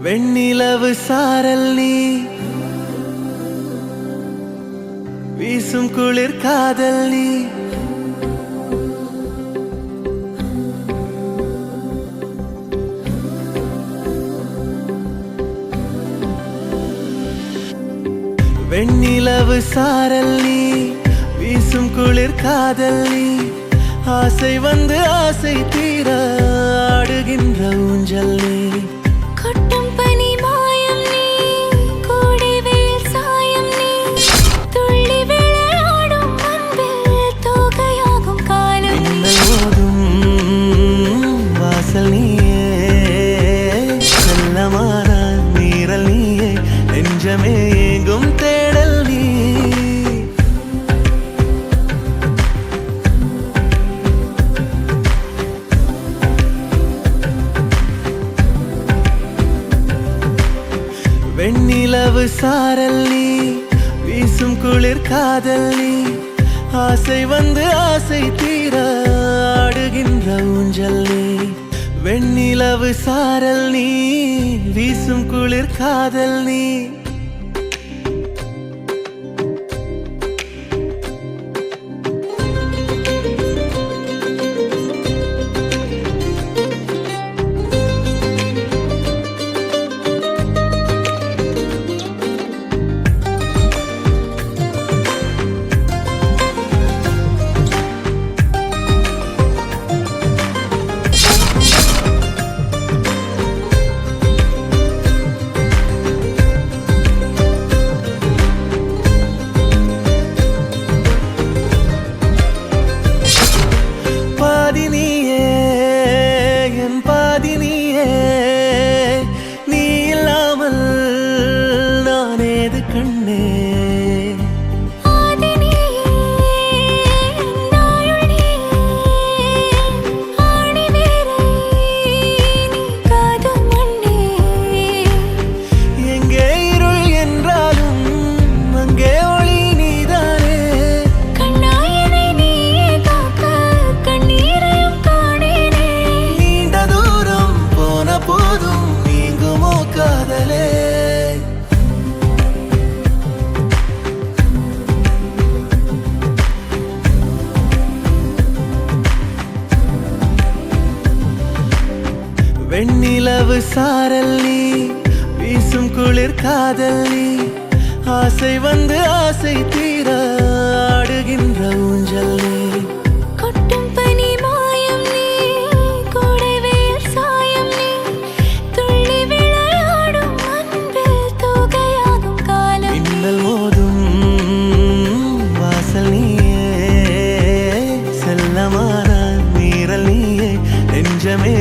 வெண்ணிலவு சாரல் நீ வீசும் குளிர் காதல் நீ வெண்ணிலவு சாரல் நீ வீசும் குளிர் காதல் நீ ஆசை வந்து ஆசை தீர ஆடுகின்ற ஊஞ்சல் நீ கொட்டும் பனி மாயம் நீ கோடை வெயில் சாயம் நீ துள்ளி விளையாடும் அன்பில் தோகையாகும் காலம் நீ ஓடும் வாசல் நீயே செல்லமான நீரல் நீயே நெஞ்சமே எங்கும் தேடல் நீ வெண்ணிலவு சாரல் நீ வீசும் குளிர் காதல் நீ ஆசை வந்து ஆசை தீர ஆடுகின்ற ஊஞ்சல் நீ வெண்ணிலவு சாரல் நீ வீசும் குளிர் காதல் நீ நீ இல்லாமல் நான் ஏது கண்ணே எங்கே இருள் என்றாலும் அங்கே ஒளி நீதானே கண்ணாயனை நீயே காக்க கண்ணீரையும் காணேனே நீண்ட தூரம் போன போதும் நீங்குமோ காதலே வெண்ணிலவு சாரல் நீ வீசும் குளிர் காதல் நீ ஆசை வந்து ஆசை தீர ஆடுகின்ற ஊஞ்சல் நீ கொட்டும் பனி மாயம் நீ கோடை வெயில் சாயம் நீ துள்ளி விளையாடும் அன்பில் தோகையாகும் காலம் நீ மின்னல் மோதும் வாசல் நீயே செல்லமான நீரல் நீயே நெஞ்சமே